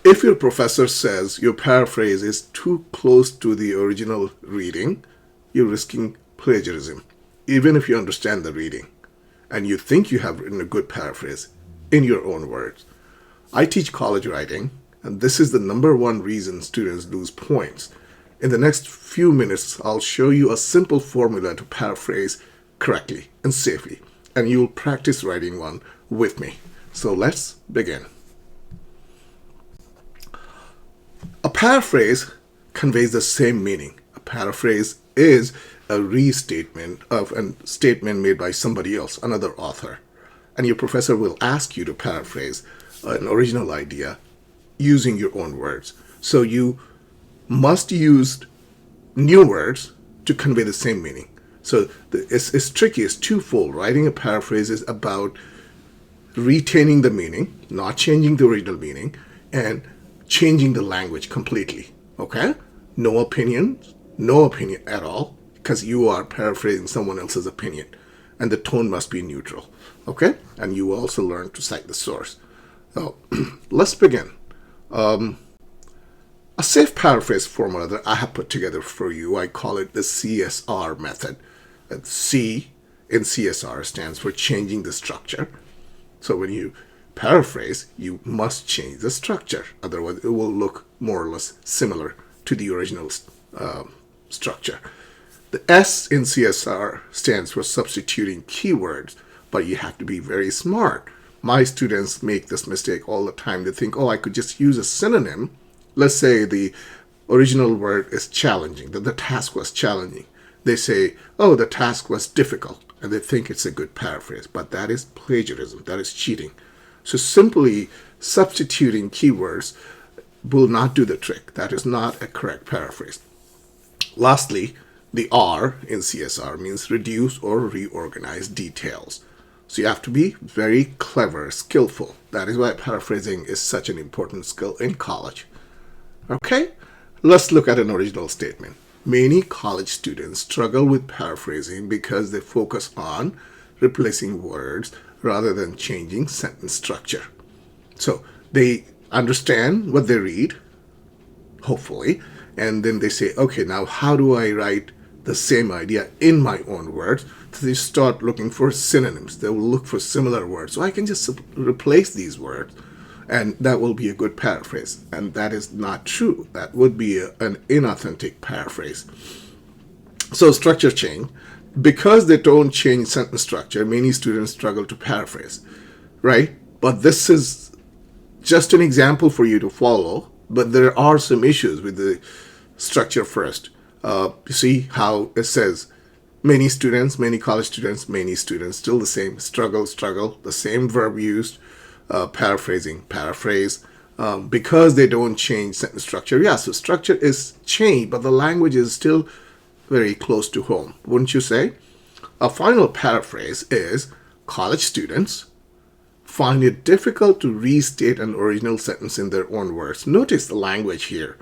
If your professor says your paraphrase is too close to the original reading, you're risking plagiarism, even if you understand the reading and you think you have written a good paraphrase in your own words. I teach college writing, and this is the number one reason students lose points. In the next few minutes, I'll show you a simple formula to paraphrase correctly and safely, and you'll practice writing one with me. So let's begin. A paraphrase conveys the same meaning. A paraphrase is a restatement of a statement made by somebody else, another author. And your professor will ask you to paraphrase an original idea using your own words. So you must use new words to convey the same meaning. So it's tricky, it's twofold. Writing a paraphrase is about retaining the meaning, not changing the original meaning, and changing the language completely. Okay? No opinion at all, because you are paraphrasing someone else's opinion, and the tone must be neutral. Okay? And you also learn to cite the source. So let's begin. A safe paraphrase formula that I have put together for you, I call it the CSR method. C in CSR stands for changing the structure. So when you paraphrase, you must change the structure. Otherwise, it will look more or less similar to the original structure. The S in CSR stands for substituting keywords, but you have to be very smart. My students make this mistake all the time. They think, oh, I could just use a synonym. Let's say the original word is challenging, that the task was challenging. They say, oh, the task was difficult, and they think it's a good paraphrase, but that is plagiarism, that is cheating. So simply substituting keywords will not do the trick. That is not a correct paraphrase. Lastly, the R in CSR means reduce or reorganize details. So you have to be very clever, skillful. That is why paraphrasing is such an important skill in college. Okay, let's look at an original statement. Many college students struggle with paraphrasing because they focus on replacing words rather than changing sentence structure. So they understand what they read, hopefully, and then they say, okay, now how do I write the same idea in my own words? So they start looking for synonyms. They will look for similar words. So I can just replace these words, and that will be a good paraphrase. And that is not true. That would be an inauthentic paraphrase. So structure change. Because they don't change sentence structure, many students struggle to paraphrase, right? But this is just an example for you to follow, but there are some issues with the structure first. You see how it says many students, many college students, many students, still the same, struggle, the same verb used, paraphrasing, paraphrase, because they don't change sentence structure. Yeah, so structure is changed, but the language is still very close to home, wouldn't you say? A final paraphrase is college students find it difficult to restate an original sentence in their own words. Notice the language here.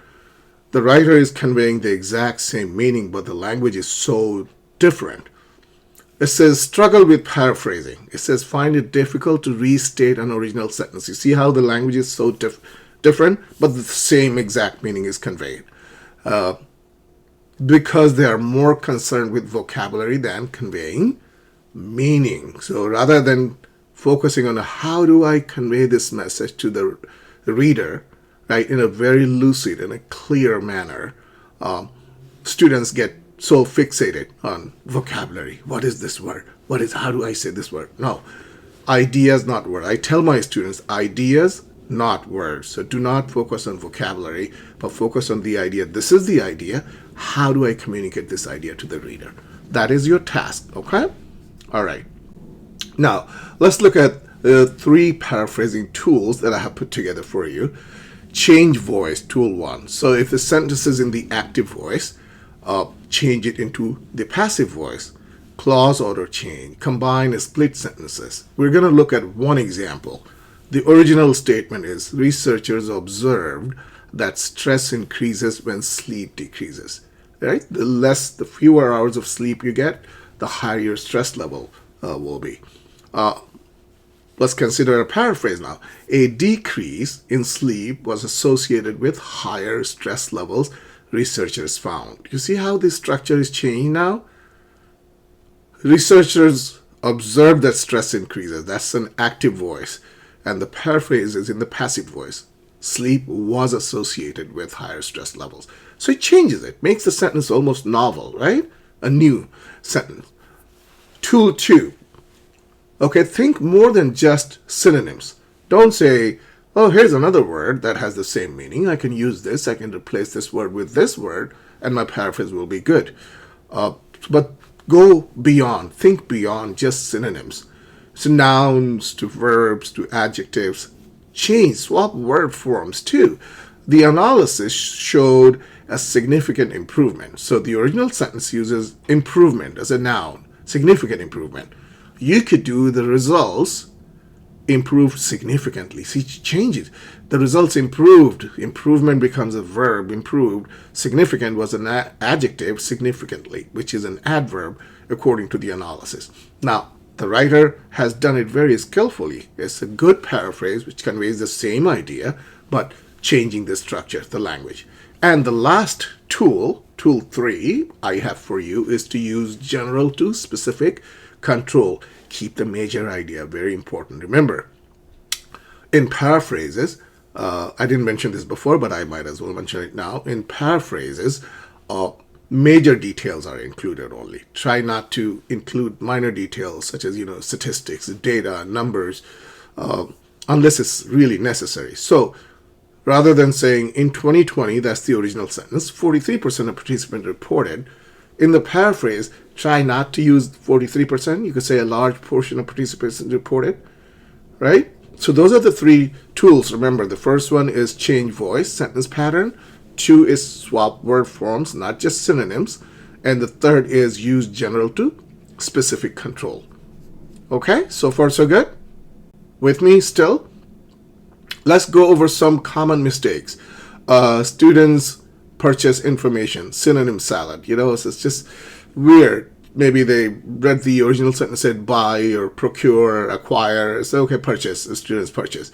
The writer is conveying the exact same meaning, but the language is so different. It says struggle with paraphrasing. It says find it difficult to restate an original sentence. You see how the language is so different, but the same exact meaning is conveyed. Because they are more concerned with vocabulary than conveying meaning. So rather than focusing on how do I convey this message to the reader, right, in a very lucid and a clear manner, students get so fixated on vocabulary. What is this word? How do I say this word? No, ideas, not word. I tell my students, ideas, not words. So do not focus on vocabulary, but focus on the idea. This is the idea. How do I communicate this idea to the reader? That is your task, okay? All right. Now, let's look at the 3 paraphrasing tools that I have put together for you. Change voice, tool 1. So if the sentence is in the active voice, change it into the passive voice. Clause order change, combine split sentences. We're going to look at one example. The original statement is, researchers observed that stress increases when sleep decreases. Right? The fewer hours of sleep you get, the higher your stress level will be. Let's consider a paraphrase now. A decrease in sleep was associated with higher stress levels, researchers found. You see how this structure is changing now? Researchers observed that stress increases. That's an active voice. And the paraphrase is in the passive voice. Sleep was associated with higher stress levels. So it changes it, makes the sentence almost novel, right? A new sentence. Tool 2. Okay, think more than just synonyms. Don't say, oh, here's another word that has the same meaning. I can use this. I can replace this word with this word, and my paraphrase will be good. But go beyond. Think beyond just synonyms. So nouns to verbs to adjectives. Change, swap word forms too. The analysis showed a significant improvement. So the original sentence uses improvement as a noun. Significant improvement. You could do the results improved significantly. See, changes. The results improved. Improvement becomes a verb. Improved. Significant was an adjective, significantly, which is an adverb according to the analysis. Now, the writer has done it very skillfully. It's a good paraphrase which conveys the same idea, but changing the structure, the language. And the last tool, tool 3, I have for you is to use general to specific control. Keep the major idea, very important. Remember, in paraphrases, I didn't mention this before, but I might as well mention it now. In paraphrases, major details are included only. Try not to include minor details such as, statistics, data, numbers, unless it's really necessary. So rather than saying in 2020, that's the original sentence, 43% of participants reported. In the paraphrase, try not to use 43%. You could say a large portion of participants reported, right? So those are the 3 tools. Remember, the first one is change voice, sentence pattern. 2 is swap word forms, not just synonyms. And the 3rd is use general to specific control. Okay, so far so good? With me still? Let's go over some common mistakes. Students purchase information, synonym salad. It's just weird. Maybe they read the original sentence, said buy or procure or acquire. So, okay, purchase, the students purchase.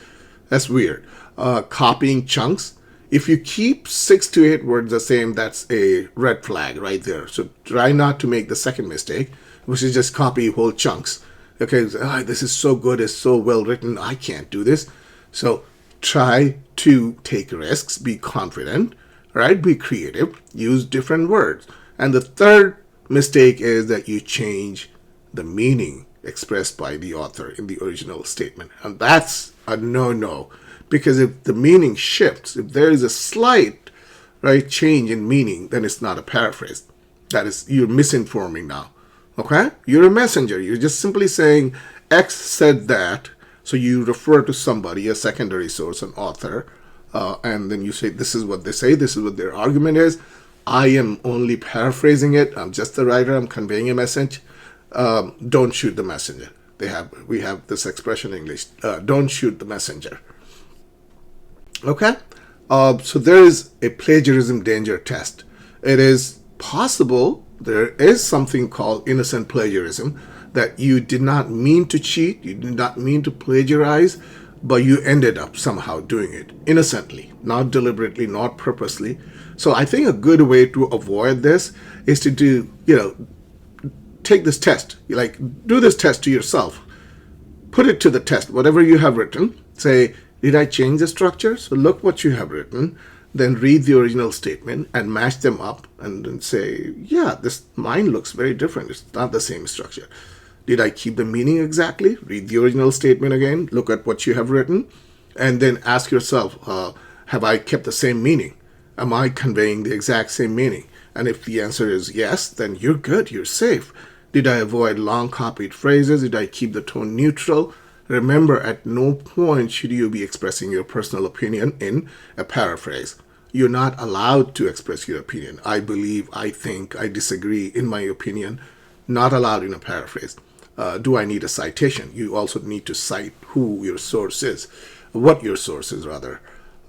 That's weird. Copying chunks. If you keep 6 to 8 words the same, that's a red flag right there. So try not to make the second mistake, which is just copy whole chunks. Okay, this is so good, it's so well written, I can't do this. So try to take risks, be confident, right? Be creative, use different words. And the 3rd mistake is that you change the meaning expressed by the author in the original statement. And that's a no-no. Because if the meaning shifts, if there is a slight change in meaning, then it's not a paraphrase. That is, you're misinforming now. Okay? You're a messenger. You're just simply saying X said that. So you refer to somebody, a secondary source, an author, and then you say, this is what they say, this is what their argument is. I am only paraphrasing it. I'm just the writer. I'm conveying a message. Don't shoot the messenger. We have this expression in English. Don't shoot the messenger. Okay, so there is a plagiarism danger test. It is possible there is something called innocent plagiarism, that you did not mean to cheat, you did not mean to plagiarize, but you ended up somehow doing it innocently, not deliberately, not purposely. So I think a good way to avoid this is to take this test, do this test to yourself, put it to the test, whatever you have written, say, did I change the structure? So look what you have written, then read the original statement and match them up and then say, yeah, mine looks very different. It's not the same structure. Did I keep the meaning exactly? Read the original statement again, look at what you have written, and then ask yourself, have I kept the same meaning? Am I conveying the exact same meaning? And if the answer is yes, then you're good, you're safe. Did I avoid long copied phrases? Did I keep the tone neutral? Remember, at no point should you be expressing your personal opinion in a paraphrase. You're not allowed to express your opinion. I believe, I think, I disagree, in my opinion. Not allowed in a paraphrase. Do I need a citation? You also need to cite who your source is. What your source is, rather.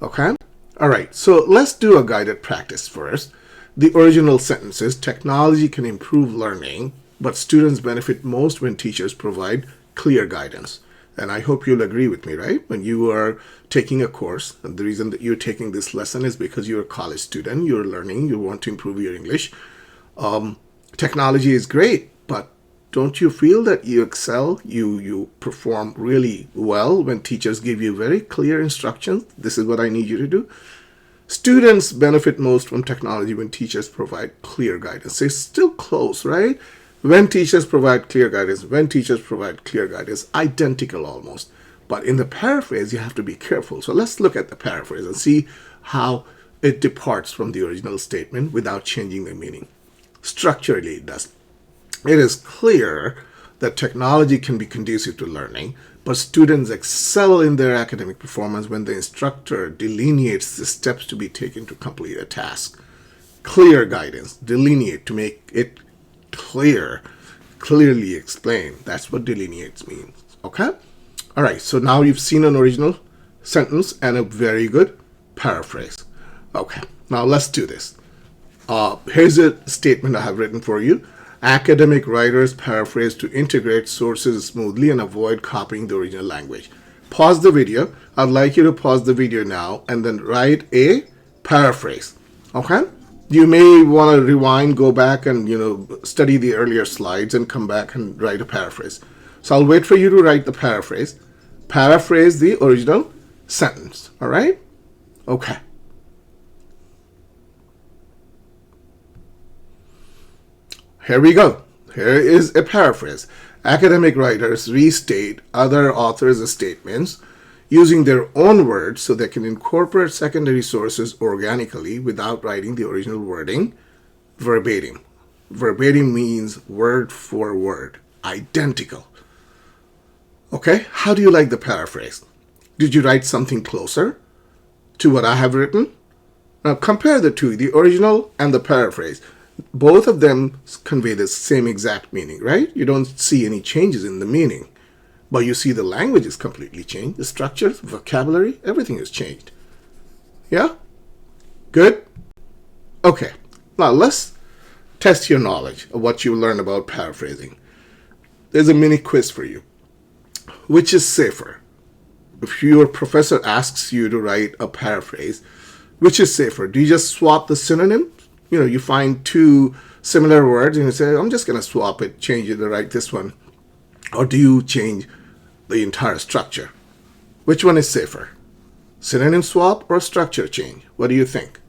Okay? All right, so let's do a guided practice first. The original sentences, technology can improve learning, but students benefit most when teachers provide clear guidance. And I hope you'll agree with me, right? When you are taking a course, and the reason that you're taking this lesson is because you're a college student, you're learning, you want to improve your English. Technology is great, but don't you feel that you excel, you perform really well when teachers give you very clear instructions? This is what I need you to do. Students benefit most from technology when teachers provide clear guidance. It's still close, right? When teachers provide clear guidance, identical almost. But in the paraphrase, you have to be careful. So let's look at the paraphrase and see how it departs from the original statement without changing the meaning. Structurally, it does. It is clear that technology can be conducive to learning, but students excel in their academic performance when the instructor delineates the steps to be taken to complete a task. Clear guidance, delineate, to make it clear, clearly explain. That's what delineates means. Okay? All right, so now you've seen an original sentence and a very good paraphrase. Okay, now let's do this. Here's a statement I have written for you. Academic writers paraphrase to integrate sources smoothly and avoid copying the original language. Pause the video. I'd like you to pause the video now and then write a paraphrase. Okay? You may want to rewind, go back and, study the earlier slides and come back and write a paraphrase. So I'll wait for you to write the paraphrase. Paraphrase the original sentence. All right? Okay. Here we go. Here is a paraphrase. Academic writers restate other authors' statements using their own words so they can incorporate secondary sources organically without writing the original wording verbatim. Verbatim means word for word, identical. Okay, how do you like the paraphrase? Did you write something closer to what I have written? Now compare the two, the original and the paraphrase. Both of them convey the same exact meaning, right? You don't see any changes in the meaning, but you see the language is completely changed. The structure, vocabulary, everything is changed. Yeah? Good? Okay. Now let's test your knowledge of what you learn about paraphrasing. There's a mini quiz for you. Which is safer? If your professor asks you to write a paraphrase, which is safer? Do you just swap the synonym? You find two similar words and you say, I'm just going to swap it, change it to write this one. Or do you change the entire structure? Which one is safer? Synonym swap or structure change? What do you think?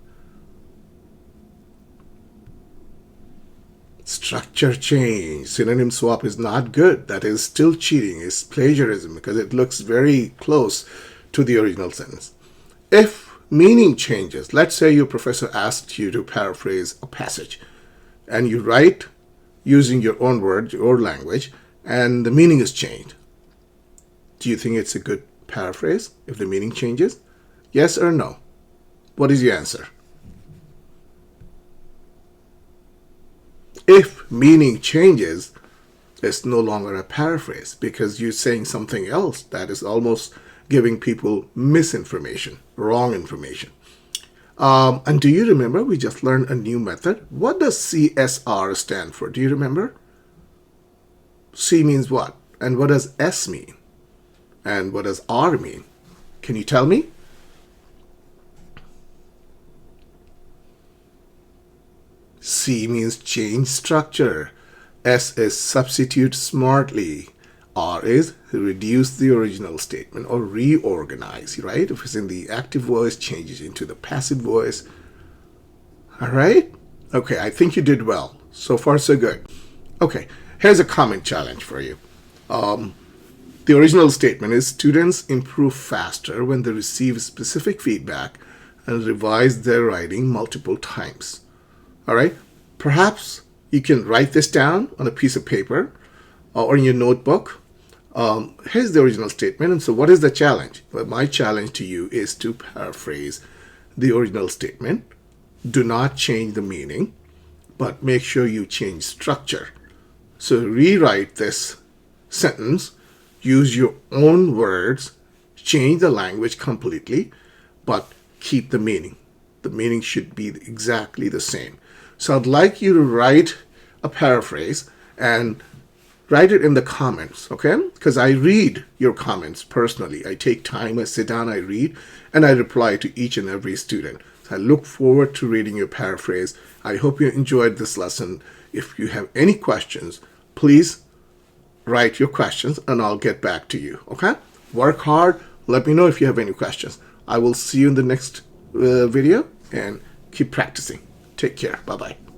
Structure change. Synonym swap is not good. That is still cheating. It's plagiarism because it looks very close to the original sentence. If meaning changes, let's say your professor asked you to paraphrase a passage and you write using your own words, your language, and the meaning is changed. Do you think it's a good paraphrase if the meaning changes? Yes or no? What is your answer? If meaning changes, it's no longer a paraphrase because you're saying something else that is almost giving people misinformation, wrong information. And do you remember we just learned a new method? What does CSR stand for? Do you remember? C means what? And what does S mean? And what does R mean? Can you tell me? C means change structure. S is substitute smartly. R is reduce the original statement or reorganize, right? If it's in the active voice, change it into the passive voice. All right? Okay, I think you did well. So far, so good. Okay, here's a comment challenge for you. The original statement is students improve faster when they receive specific feedback and revise their writing multiple times. All right? Perhaps you can write this down on a piece of paper or in your notebook. Here's the original statement. And so what is the challenge? Well, my challenge to you is to paraphrase the original statement. Do not change the meaning, but make sure you change structure. So rewrite this sentence, use your own words, change the language completely, but keep the meaning. The meaning should be exactly the same. So I'd like you to write a paraphrase and write it in the comments, okay? Because I read your comments personally. I take time, I sit down, I read, and I reply to each and every student. So I look forward to reading your paraphrase. I hope you enjoyed this lesson. If you have any questions, please write your questions and I'll get back to you, okay? Work hard. Let me know if you have any questions. I will see you in the next video and keep practicing. Take care. Bye-bye.